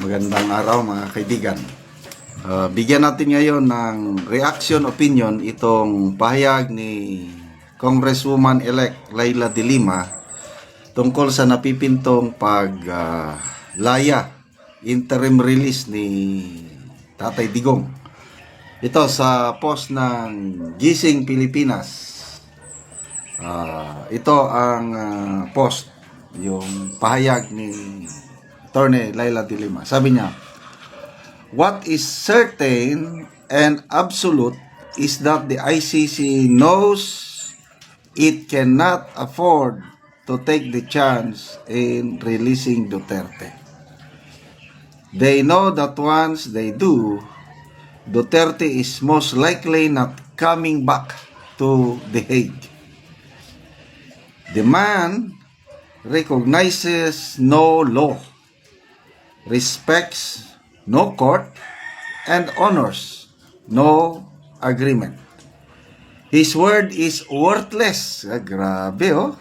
Magandang araw mga kaibigan. Bigyan natin ngayon ng reaction opinion itong pahayag ni Congresswoman-elect Leila de Lima tungkol sa napipintong paglaya interim release ni Tatay Digong. Ito sa post ng Gising Pilipinas. Ito ang post, yung pahayag ni Attorney Leila de Lima. Sabi niya, "What is certain and absolute is that the ICC knows it cannot afford to take the chance in releasing Duterte. They know that once they do, Duterte is most likely not coming back to The Hague. The man recognizes no law, respects no court, and honors no agreement. His word is worthless." Grabe oh.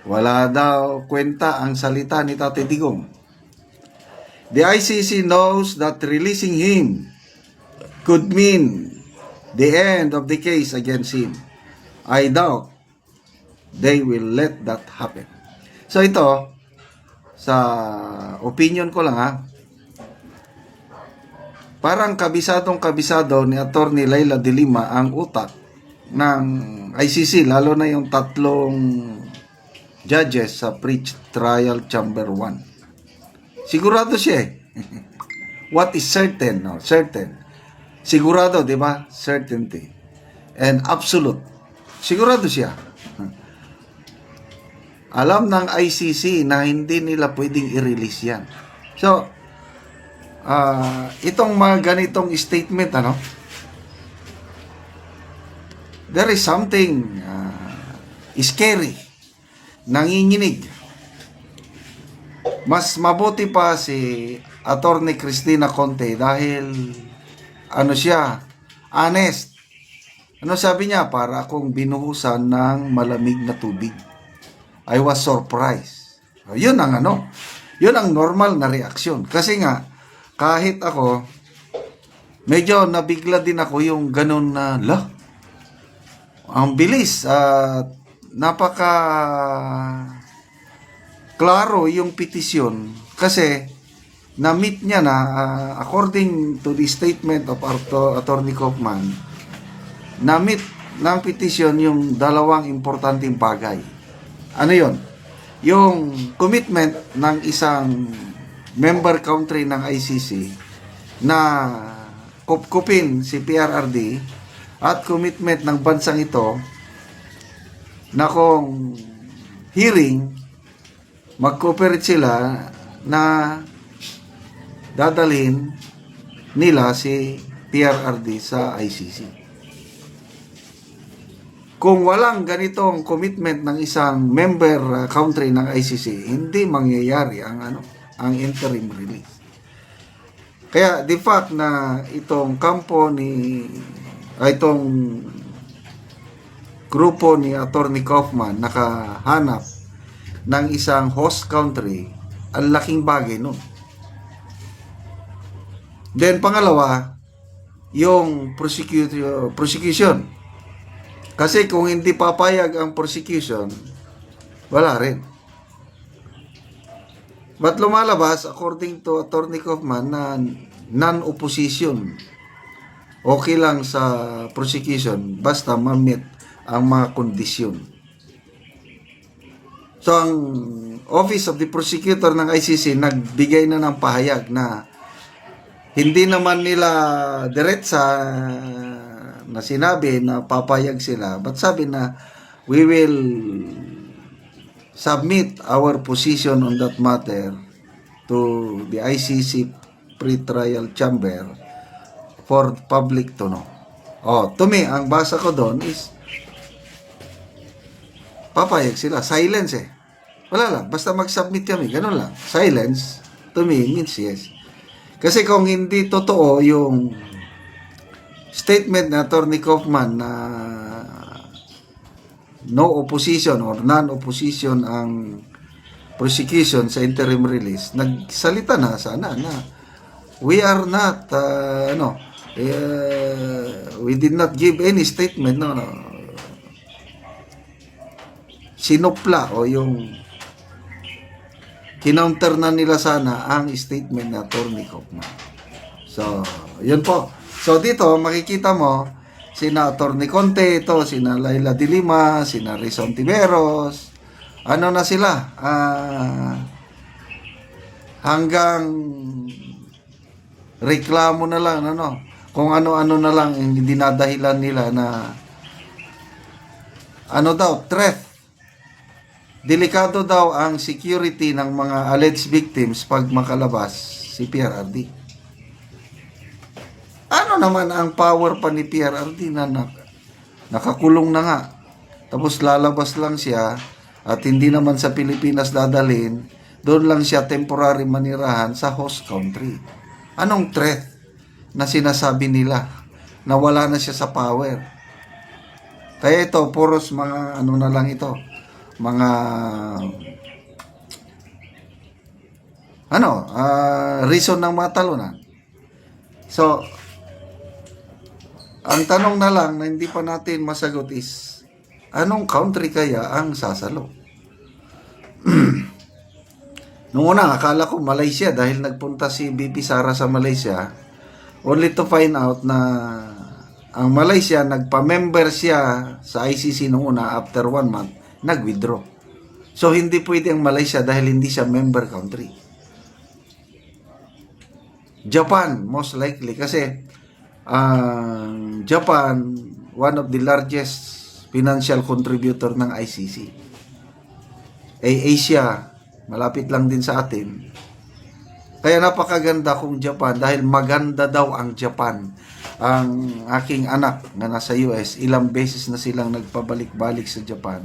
Wala daw kwenta ang salita ni Tatay Digong. "The ICC knows that releasing him could mean the end of the case against him. I doubt they will let that happen." So ito, sa opinion ko lang ha, parang kabisado ni Attorney Leila de Lima ang utak ng ICC, lalo na yung tatlong judges sa pre-trial chamber 1. Sigurado siya eh. What is certain? No? Certain. Sigurado, di ba? Certainty. And absolute. Sigurado siya. Alam ng ICC na hindi nila pwedeng i-release yan. So, itong mga ganitong statement, there is something scary, nanginginig. Mas mabuti pa si Attorney Cristina Conte dahil siya, honest. Ano sabi niya? Para akong binuhusan ng malamig na tubig. I was surprised. Yun ang yun ang normal na reaksyon. Kasi nga, kahit ako, medyo nabigla din ako yung ganun na, ang bilis at napaka klaro yung petisyon. Kasi, na-meet niya na, according to the statement of Attorney Kaufman, na-meet ng petisyon yung dalawang importanteng bagay. Ano yun? Yung commitment ng isang member country ng ICC na kupkupin si PRRD at commitment ng bansang ito na kung hearing, mag-cooperate sila na dadalhin nila si PRRD sa ICC. Kung walang ganitong commitment ng isang member country ng ICC, hindi mangyayari ang interim release. Kaya the fact na itong itong grupo ni Attorney Kaufman nakahanap ng isang host country, ang laking bagay nun. Then pangalawa, yung prosecution. Kasi kung hindi papayag ang prosecution, wala rin. But lumalabas, according to Attorney Kaufman, na non-opposition. Okay lang sa prosecution, basta ma-meet ang mga kondisyon. So, ang Office of the Prosecutor ng ICC nagbigay na ng pahayag na hindi naman nila diretsa na sinabi na papayag sila, but sabi na we will submit our position on that matter to the ICC pre-trial chamber for public to know. To me, ang basa ko doon is papayag sila. Silence eh. Wala lang. Basta mag-submit kami. Ganun lang. Silence to me means yes. Kasi kung hindi totoo yung statement na Attorney Kaufman na no opposition or non-opposition ang prosecution sa interim release, nagsalita na sana na we are not, we did not give any statement, no. Sinupla o yung kinounter na nila sana ang statement na Attorney Kaufman. So, yun po. So, dito, makikita mo, sina Attorney Conte, ito, sina Laila de Lima, sina Rizon Tiveros, ano na sila, hanggang reklamo na lang, kung ano-ano na lang yung dinadahilan nila na, threat. Delikado daw ang security ng mga alleged victims pag makalabas si PRRD. Ano naman ang power pa ni PRRD na nakakulong na nga. Tapos lalabas lang siya at hindi naman sa Pilipinas dadalhin, doon lang siya temporary manirahan sa host country. Anong threat na sinasabi nila na wala na siya sa power? Kaya ito, puros mga na lang ito, mga reason ng mga talunan. So, ang tanong na lang na hindi pa natin masagot is, anong country kaya ang sasalo? Noong una, akala ko Malaysia dahil nagpunta si BP Sara sa Malaysia, only to find out na ang Malaysia, nagpa-member siya sa ICC noong una, after 1 month, nag-withdraw. So, hindi pwede ang Malaysia dahil hindi siya member country. Japan, most likely, kasi Japan, one of the largest financial contributor ng ICC. Asia, malapit lang din sa atin. Kaya napakaganda kung Japan dahil maganda daw ang Japan. Ang aking anak na nasa US, ilang beses na silang nagpabalik-balik sa Japan.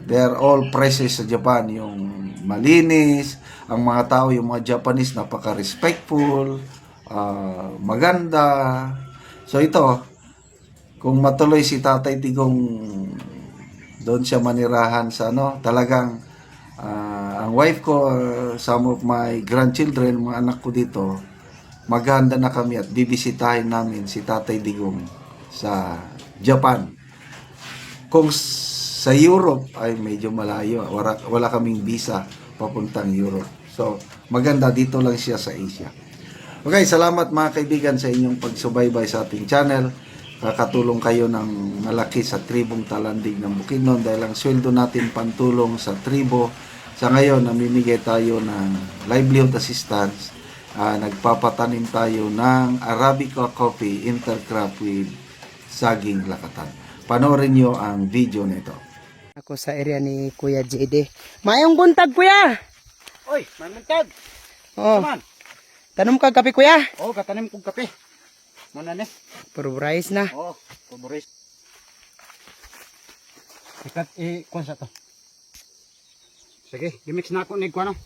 They're all praises sa Japan. Yung malinis, ang mga tao, yung mga Japanese, napaka-respectful, maganda. So ito, kung matuloy si Tatay Digong doon siya manirahan sa talagang ang wife ko, some of my grandchildren, mga anak ko dito, maghanda na kami at bibisitahin namin si Tatay Digong sa Japan. Kung sa Europe ay medyo malayo, wala kaming visa papuntang Europe. So, maganda dito lang siya sa Asia. Okay, salamat mga kaibigan sa inyong pagsubaybay sa ating channel. Kakatulong kayo ng malaki sa tribong Talandig ng Bukidnon dahil ang sweldo natin pantulong sa tribo. Sa ngayon, namimigay tayo ng livelihood assistance. Nagpapatanim tayo ng Arabica coffee intercrop with saging lakatan. Panoorin nyo ang video nito. Ako sa area ni Kuya JD. Mayong buntag, Kuya! Oy, may muntag. Oh, Taman. tanom ka kape, Kuya? Oh, katanim kong kape. Muna ni. Puro rice na. Oh, paboris. Ikat kung sa to. Sige, gimix na ako ni kuano.